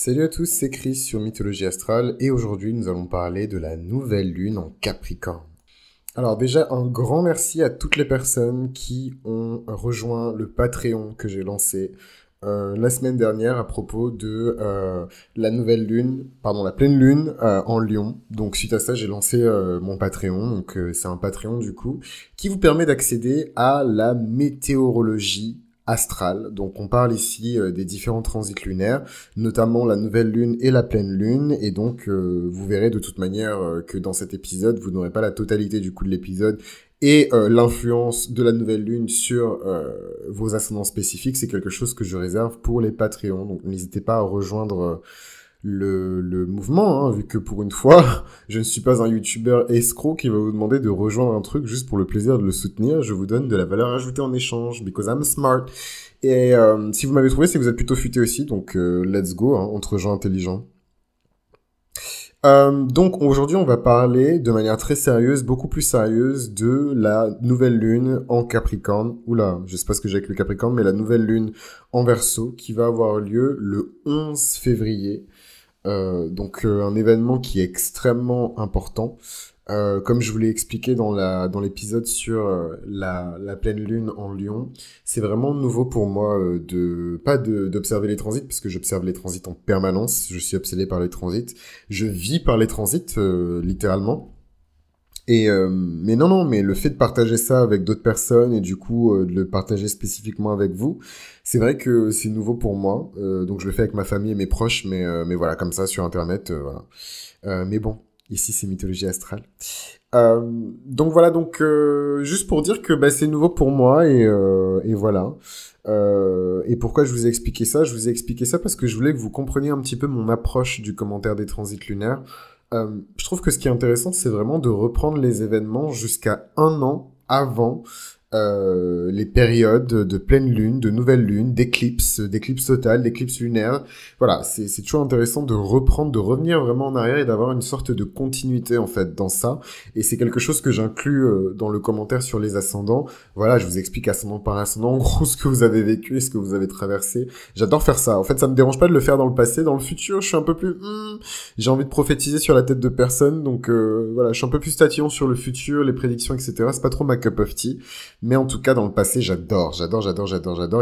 Salut à tous, c'est Chris sur Mythologie Astrale et aujourd'hui nous allons parler de la nouvelle lune en Capricorne. Alors déjà un grand merci à toutes les personnes qui ont rejoint le Patreon que j'ai lancé la semaine dernière à propos de la nouvelle lune, pardon la pleine lune en Lion. Donc suite à ça j'ai lancé mon Patreon, donc c'est un Patreon du coup qui vous permet d'accéder à la météorologie astrale. Donc on parle ici des différents transits lunaires, notamment la nouvelle lune et la pleine lune, et donc vous verrez de toute manière que dans cet épisode, vous n'aurez pas la totalité du coup de l'épisode, et l'influence de la nouvelle lune sur vos ascendants spécifiques, c'est quelque chose que je réserve pour les Patreons, donc n'hésitez pas à rejoindre le mouvement, hein, vu que pour une fois, je ne suis pas un youtubeur escroc qui va vous demander de rejoindre un truc juste pour le plaisir de le soutenir. Je vous donne de la valeur ajoutée en échange, because I'm smart. Et si vous m'avez trouvé, c'est que vous êtes plutôt futé aussi, donc let's go, hein, entre gens intelligents. Donc aujourd'hui, on va parler de manière très sérieuse, beaucoup plus sérieuse, de la nouvelle lune en Capricorne. Oula, je sais pas ce que j'ai avec le Capricorne, mais la nouvelle lune en Verseau qui va avoir lieu le 11 février. Donc un événement qui est extrêmement important. Comme je vous l'ai expliqué dans l'épisode sur la pleine lune en Lion, c'est vraiment nouveau pour moi d'observer les transits, puisque j'observe les transits en permanence. Je suis obsédé par les transits. Je vis par les transits, littéralement. Et mais non, mais le fait de partager ça avec d'autres personnes et du coup de le partager spécifiquement avec vous, c'est vrai que c'est nouveau pour moi. Donc je le fais avec ma famille et mes proches, mais voilà, comme ça sur Internet, voilà. Mais bon, ici c'est Mythologie Astrale. Euh, donc voilà, donc juste pour dire que bah, c'est nouveau pour moi et voilà. Et pourquoi je vous ai expliqué ça? Je vous ai expliqué ça parce que je voulais que vous compreniez un petit peu mon approche du commentaire des transits lunaires. Je trouve que ce qui est intéressant, c'est vraiment de reprendre les événements jusqu'à un an avant les périodes de pleine lune, de nouvelle lune, d'éclipse totale, d'éclipse lunaire. Voilà, c'est toujours intéressant de reprendre, de revenir vraiment en arrière et d'avoir une sorte de continuité en fait dans ça. Et c'est quelque chose que j'inclus dans le commentaire sur les ascendants. Voilà, je vous explique ascendant par ascendant, en gros ce que vous avez vécu et ce que vous avez traversé. J'adore faire ça. En fait, ça me dérange pas de le faire dans le passé, dans le futur, je suis un peu plus j'ai envie de prophétiser sur la tête de personne, donc voilà, je suis un peu plus tatillon sur le futur, les prédictions, etc. C'est pas trop ma cup of tea. Mais en tout cas, dans le passé, j'adore,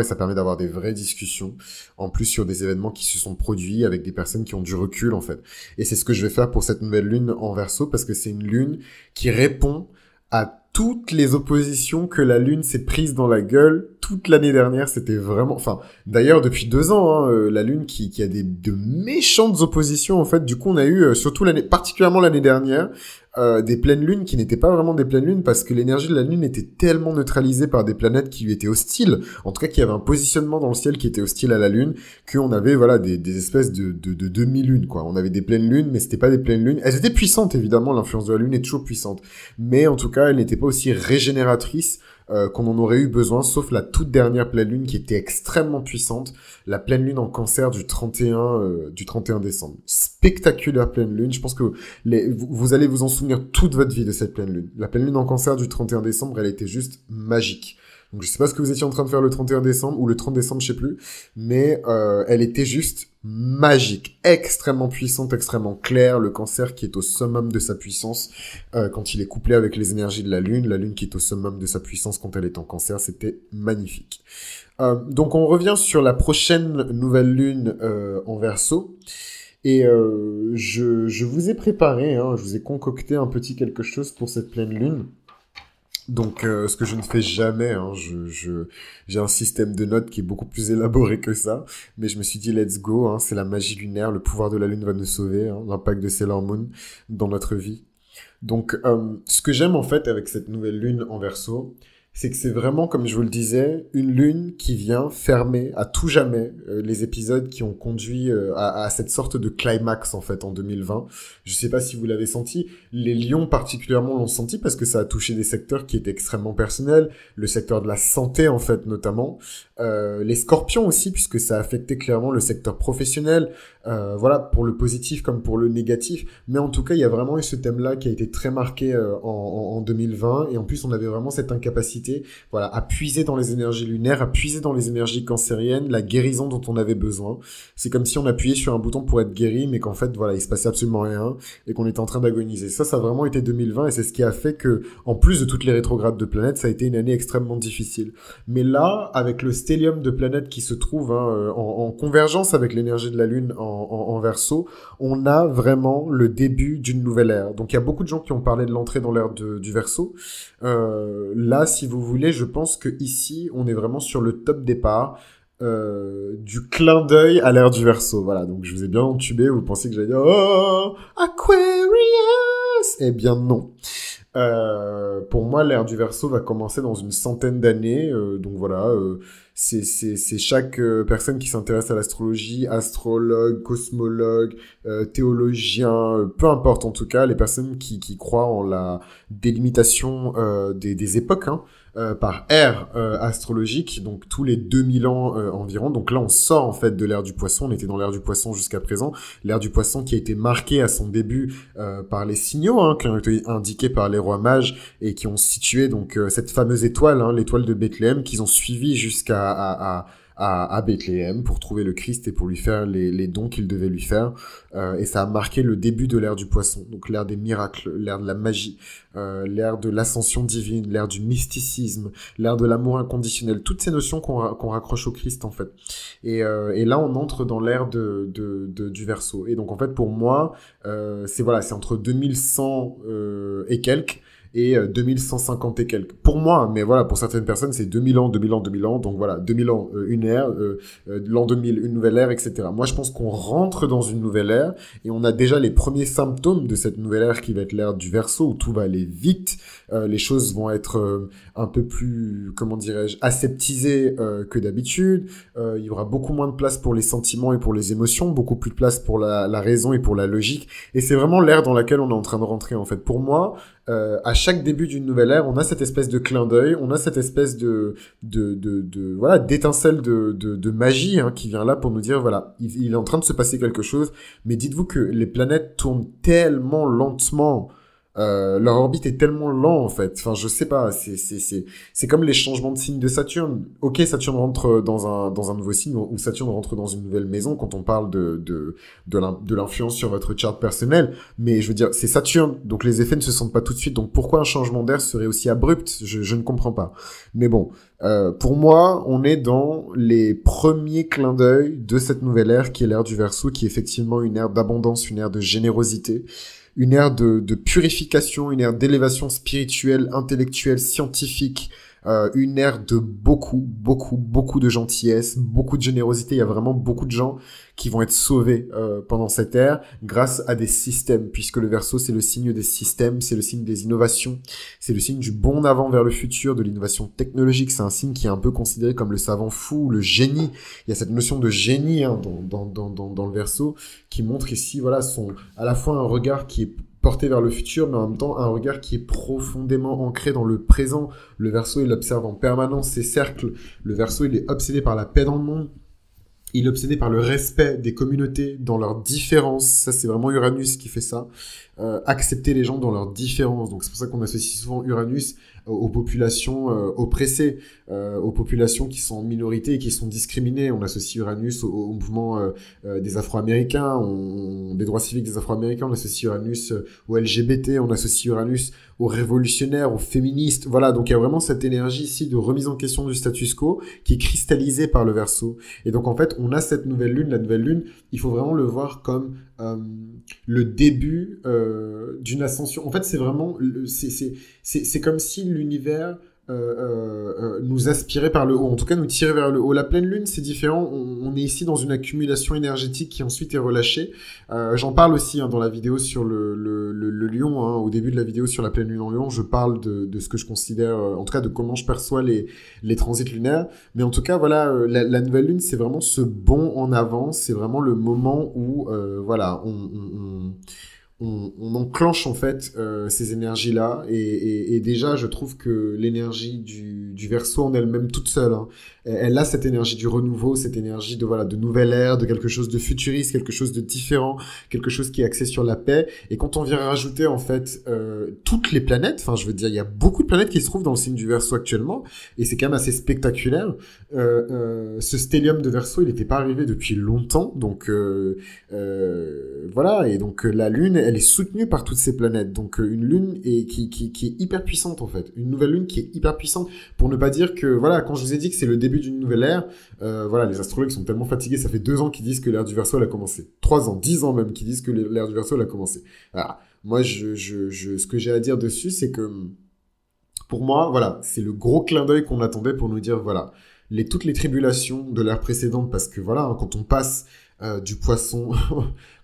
et ça permet d'avoir des vraies discussions, en plus sur des événements qui se sont produits avec des personnes qui ont du recul, en fait. Et c'est ce que je vais faire pour cette nouvelle lune en Verseau, parce que c'est une lune qui répond à toutes les oppositions que la lune s'est prise dans la gueule toute l'année dernière. C'était vraiment, enfin, d'ailleurs depuis 2 ans, hein, la lune qui a de méchantes oppositions en fait. Du coup, on a eu surtout particulièrement l'année dernière, des pleines lunes qui n'étaient pas vraiment des pleines lunes parce que l'énergie de la lune était tellement neutralisée par des planètes qui lui étaient hostiles. En tout cas, qu'il y avait un positionnement dans le ciel qui était hostile à la lune, qu'on avait voilà des espèces de demi-lunes quoi. On avait des pleines lunes, mais c'était pas des pleines lunes. Elles étaient puissantes évidemment. L'influence de la lune est toujours puissante, mais en tout cas, elles n'étaient pas aussi régénératrices qu'on en aurait eu besoin, sauf la toute dernière pleine lune qui était extrêmement puissante, la pleine lune en Cancer du 31 décembre. Spectaculaire pleine lune, je pense que vous allez vous en souvenir toute votre vie de cette pleine lune. La pleine lune en Cancer du 31 décembre, elle était juste magique. Donc je sais pas ce que vous étiez en train de faire le 31 décembre ou le 30 décembre, je sais plus, mais elle était juste magique, extrêmement puissante, extrêmement claire. Le Cancer qui est au summum de sa puissance quand il est couplé avec les énergies de la lune qui est au summum de sa puissance quand elle est en Cancer, c'était magnifique. Donc on revient sur la prochaine nouvelle lune en Verseau. Et je vous ai préparé, hein, je vous ai concocté un petit quelque chose pour cette pleine lune. Donc, ce que je ne fais jamais, hein, j'ai un système de notes qui est beaucoup plus élaboré que ça, mais je me suis dit let's go, hein, c'est la magie lunaire, le pouvoir de la lune va nous sauver, hein, l'impact de Sailor Moon dans notre vie. Donc, ce que j'aime en fait avec cette nouvelle lune en Verseau, c'est que c'est vraiment, comme je vous le disais, une lune qui vient fermer à tout jamais les épisodes qui ont conduit à cette sorte de climax en fait en 2020. Je sais pas si vous l'avez senti, les lions particulièrement l'ont senti parce que ça a touché des secteurs qui étaient extrêmement personnels, le secteur de la santé en fait notamment. les scorpions aussi, puisque ça a affecté clairement le secteur professionnel, voilà, pour le positif comme pour le négatif. Mais en tout cas, il y a vraiment eu ce thème-là qui a été très marqué en 2020. Et en plus, on avait vraiment cette incapacité, voilà, à puiser dans les énergies lunaires, à puiser dans les énergies cancériennes, la guérison dont on avait besoin. C'est comme si on appuyait sur un bouton pour être guéri, mais qu'en fait, voilà, il se passait absolument rien et qu'on était en train d'agoniser. Ça a vraiment été 2020 et c'est ce qui a fait que, en plus de toutes les rétrogrades de planètes, ça a été une année extrêmement difficile. Mais là, avec le stellium de planètes qui se trouve en convergence avec l'énergie de la Lune en Verseau, on a vraiment le début d'une nouvelle ère. Donc il y a beaucoup de gens qui ont parlé de l'entrée dans l'ère du Verseau. Là, si vous voulez, je pense que ici, on est vraiment sur le top départ du clin d'œil à l'ère du Verseau. Voilà, donc je vous ai bien entubé, vous pensez que j'allais dire « Oh, Aquarius !» Eh bien non. Pour moi, l'ère du Verseau va commencer dans une centaine d'années. Donc voilà, c'est chaque personne qui s'intéresse à l'astrologie, astrologue, cosmologue, théologien, peu importe en tout cas, les personnes qui croient en la délimitation des époques, hein, par ère astrologique, donc tous les 2000 ans environ. Donc là, on sort en fait de l'ère du Poisson. On était dans l'ère du Poisson jusqu'à présent. L'ère du Poisson qui a été marquée à son début par les signaux qui ont été indiqués par les rois mages et qui ont situé donc cette fameuse étoile, l'étoile de Bethléem, qu'ils ont suivi jusqu'à à Bethléem pour trouver le Christ et pour lui faire les dons qu'il devait lui faire. Et ça a marqué le début de l'ère du Poisson, donc l'ère des miracles, l'ère de la magie, l'ère de l'ascension divine, l'ère du mysticisme, l'ère de l'amour inconditionnel, toutes ces notions qu'on raccroche au Christ en fait. Et là, on entre dans l'ère du Verseau. Et donc en fait, pour moi, c'est entre 2100 et quelques et 2150 et quelques. Pour moi, mais voilà, pour certaines personnes, c'est 2000 ans, 2000 ans, 2000 ans. Donc voilà, 2000 ans, une ère, l'an 2000, une nouvelle ère, etc. Moi, je pense qu'on rentre dans une nouvelle ère et on a déjà les premiers symptômes de cette nouvelle ère qui va être l'ère du Verseau, où tout va aller vite. Les choses vont être un peu plus, comment dirais-je, aseptisées que d'habitude. Il y aura beaucoup moins de place pour les sentiments et pour les émotions, beaucoup plus de place pour la raison et pour la logique. Et c'est vraiment l'ère dans laquelle on est en train de rentrer, en fait. Pour moi, à chaque début d'une nouvelle ère, on a cette espèce de clin d'œil, on a cette espèce voilà, d'étincelle de magie qui vient là pour nous dire voilà, il est en train de se passer quelque chose. Mais dites-vous que les planètes tournent tellement lentement. Leur orbite est tellement lent en fait. Enfin, je sais pas. C'est comme les changements de signe de Saturne. Ok, Saturne rentre dans un nouveau signe ou Saturne rentre dans une nouvelle maison quand on parle de l'influence sur votre chart personnel. Mais je veux dire, c'est Saturne, donc les effets ne se sentent pas tout de suite. Donc pourquoi un changement d'air serait aussi abrupt? Je ne comprends pas. Mais bon, pour moi, on est dans les premiers clins d'œil de cette nouvelle ère qui est l'ère du Verseau, qui est effectivement une ère d'abondance, une ère de générosité. Une ère de purification, une ère d'élévation spirituelle, intellectuelle, scientifique, une ère de beaucoup de gentillesse, beaucoup de générosité. Il y a vraiment beaucoup de gens qui vont être sauvés pendant cette ère grâce à des systèmes, puisque le Verseau, c'est le signe des systèmes, c'est le signe des innovations, c'est le signe du bond en avant vers le futur, de l'innovation technologique. C'est un signe qui est un peu considéré comme le savant fou, le génie. Il y a cette notion de génie dans le Verseau qui montre ici, voilà, à la fois un regard qui est porté vers le futur, mais en même temps un regard qui est profondément ancré dans le présent. Le Verseau, il observe en permanence ses cercles. Le Verseau, il est obsédé par la paix dans le monde. Il est obsédé par le respect des communautés dans leurs différences. Ça, c'est vraiment Uranus qui fait ça. Accepter les gens dans leurs différences. Donc, c'est pour ça qu'on associe souvent Uranus aux populations oppressées, aux populations qui sont en minorité et qui sont discriminées. On associe Uranus au mouvement des Afro-Américains, des droits civiques des Afro-Américains. On associe Uranus aux LGBT. On associe Uranus aux révolutionnaires, aux féministes. Voilà, donc il y a vraiment cette énergie ici de remise en question du status quo qui est cristallisée par le Verseau. Et donc, en fait, on a cette nouvelle lune. La nouvelle lune, il faut vraiment le voir comme le début d'une ascension. En fait, c'est vraiment... C'est comme si l'univers nous aspirait par le haut, en tout cas nous tirer vers le haut. La pleine lune, c'est différent. On est ici dans une accumulation énergétique qui ensuite est relâchée. J'en parle aussi dans la vidéo sur le lion. Au début de la vidéo sur la pleine lune en lion, je parle de ce que je considère, en tout cas de comment je perçois les transits lunaires. Mais en tout cas, voilà, la nouvelle lune, c'est vraiment ce bond en avant. C'est vraiment le moment où, voilà, on enclenche en fait ces énergies-là et déjà je trouve que l'énergie du Verseau en elle-même toute seule, hein, elle a cette énergie du renouveau, cette énergie de voilà de nouvelle ère, de quelque chose de futuriste, quelque chose de différent, quelque chose qui est axé sur la paix. Et quand on vient rajouter en fait toutes les planètes, enfin je veux dire il y a beaucoup de planètes qui se trouvent dans le signe du Verseau actuellement et c'est quand même assez spectaculaire. Ce stellium de Verseau, il n'était pas arrivé depuis longtemps, donc voilà, et donc la Lune, elle est soutenue par toutes ces planètes. Donc une Lune qui est hyper puissante en fait. Une nouvelle Lune qui est hyper puissante, pour ne pas dire que, voilà, quand je vous ai dit que c'est le début d'une nouvelle ère, voilà, les astrologues sont tellement fatigués, ça fait 2 ans qu'ils disent que l'ère du Verseau, elle a commencé. 3 ans, 10 ans même, qu'ils disent que l'ère du Verseau, elle a commencé. Voilà. Moi, ce que j'ai à dire dessus, c'est que, pour moi, voilà, c'est le gros clin d'œil qu'on attendait pour nous dire, voilà, toutes les tribulations de l'ère précédente, parce que voilà, hein, quand on passe du poisson,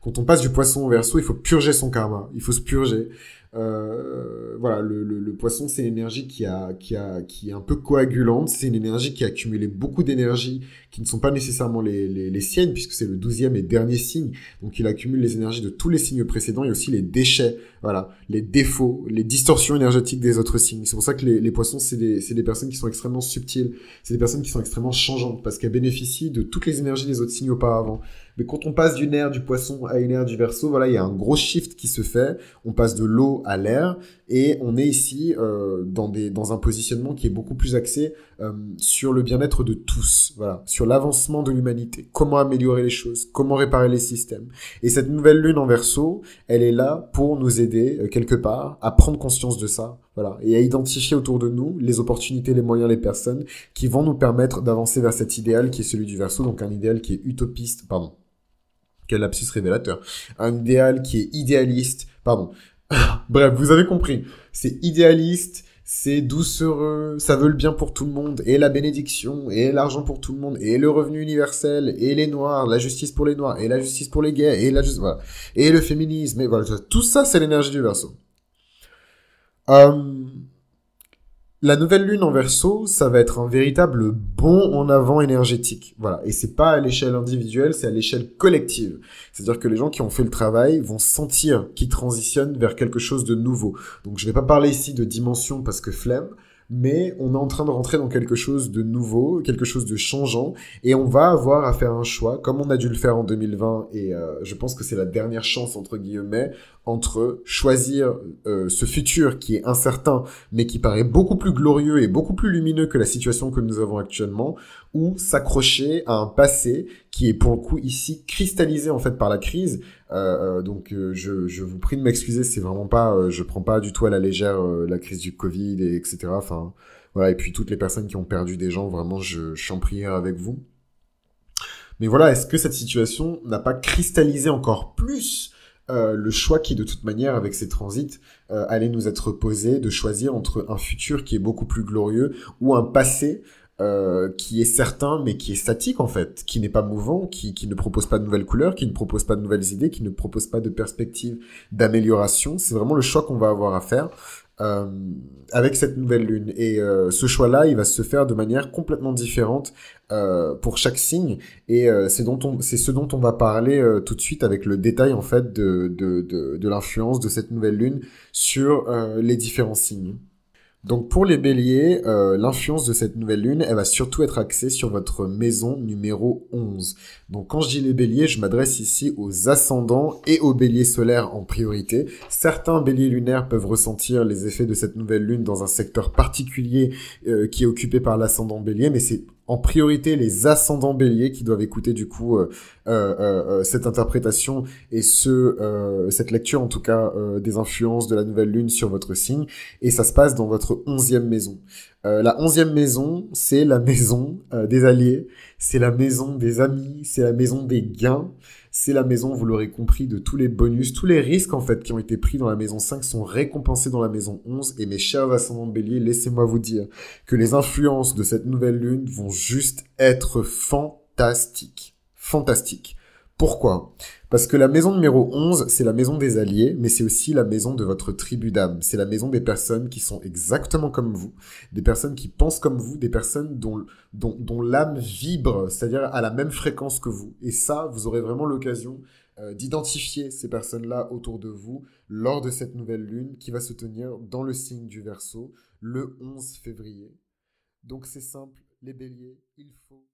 quand on passe du poisson au Verseau, il faut purger son karma, il faut se purger. Voilà, le poisson, c'est une énergie qui est un peu coagulante, c'est une énergie qui a accumulé beaucoup d'énergie qui ne sont pas nécessairement les siennes, puisque c'est le 12e et dernier signe, donc il accumule les énergies de tous les signes précédents et aussi les déchets, voilà, les défauts, les distorsions énergétiques des autres signes. C'est pour ça que les poissons, c'est des personnes qui sont extrêmement subtiles, c'est des personnes qui sont extrêmement changeantes, parce qu'elles bénéficient de toutes les énergies des autres signes auparavant. Mais quand on passe d'une ère du poisson à une ère du Verseau, voilà, il y a un gros shift qui se fait. On passe de l'eau à l'air et on est ici dans un positionnement qui est beaucoup plus axé sur le bien-être de tous, voilà, sur l'avancement de l'humanité, comment améliorer les choses, comment réparer les systèmes. Et cette nouvelle lune en Verseau, elle est là pour nous aider quelque part à prendre conscience de ça, voilà, et à identifier autour de nous les opportunités, les moyens, les personnes qui vont nous permettre d'avancer vers cet idéal qui est celui du Verseau, donc un idéal qui est utopiste, pardon. Quel lapsus révélateur. Un idéal qui est idéaliste. Pardon. Bref, vous avez compris. C'est idéaliste, c'est doucereux, ça veut le bien pour tout le monde, et la bénédiction, et l'argent pour tout le monde, et le revenu universel, et les noirs, la justice pour les noirs, et la justice pour les gays, et voilà. Et le féminisme, et voilà. Tout ça, c'est l'énergie du Verseau. La nouvelle lune en Verseau, ça va être un véritable bond en avant énergétique. Voilà. Et c'est pas à l'échelle individuelle, c'est à l'échelle collective. C'est-à-dire que les gens qui ont fait le travail vont sentir qu'ils transitionnent vers quelque chose de nouveau. Donc je vais pas parler ici de dimension parce que flemme, mais on est en train de rentrer dans quelque chose de nouveau, quelque chose de changeant, et on va avoir à faire un choix, comme on a dû le faire en 2020, et je pense que c'est la dernière chance, entre guillemets, entre choisir ce futur qui est incertain, mais qui paraît beaucoup plus glorieux et beaucoup plus lumineux que la situation que nous avons actuellement, ou s'accrocher à un passé qui est pour le coup ici cristallisé en fait par la crise. Donc je vous prie de m'excuser, c'est vraiment pas, je prends pas du tout à la légère la crise du Covid et etc. Enfin voilà, et puis toutes les personnes qui ont perdu des gens, vraiment je suis en prière avec vous. Mais voilà, est-ce que cette situation n'a pas cristallisé encore plus le choix qui, de toute manière, avec ces transits, allait nous être posé de choisir entre un futur qui est beaucoup plus glorieux ou un passé qui est certain mais qui est statique en fait, qui n'est pas mouvant, qui ne propose pas de nouvelles couleurs, qui ne propose pas de nouvelles idées, qui ne propose pas de perspectives d'amélioration. C'est vraiment le choix qu'on va avoir à faire euh, avec cette nouvelle lune. Et ce choix-là, il va se faire de manière complètement différente pour chaque signe. Et c'est ce dont on va parler tout de suite avec le détail en fait de l'influence de cette nouvelle lune sur les différents signes. Donc pour les béliers, l'influence de cette nouvelle lune, elle va surtout être axée sur votre maison numéro 11. Donc quand je dis les béliers, je m'adresse ici aux ascendants et aux béliers solaires en priorité. Certains béliers lunaires peuvent ressentir les effets de cette nouvelle lune dans un secteur particulier qui est occupé par l'ascendant bélier, mais c'est en priorité les ascendants béliers qui doivent écouter du coup cette interprétation et cette lecture en tout cas des influences de la nouvelle lune sur votre signe, et ça se passe dans votre 11e maison. La 11e maison, c'est la maison des alliés, c'est la maison des amis, c'est la maison des gains, c'est la maison, vous l'aurez compris, de tous les bonus, tous les risques en fait qui ont été pris dans la maison 5 sont récompensés dans la maison 11, et mes chers ascendants béliers, laissez-moi vous dire que les influences de cette nouvelle lune vont juste être fantastiques. Fantastiques. Pourquoi ? Parce que la maison numéro 11, c'est la maison des alliés, mais c'est aussi la maison de votre tribu d'âme. C'est la maison des personnes qui sont exactement comme vous, des personnes qui pensent comme vous, des personnes dont l'âme vibre, c'est-à-dire à la même fréquence que vous. Et ça, vous aurez vraiment l'occasion d'identifier ces personnes-là autour de vous lors de cette nouvelle lune qui va se tenir dans le signe du Verseau le 11 février. Donc c'est simple, les béliers, il faut...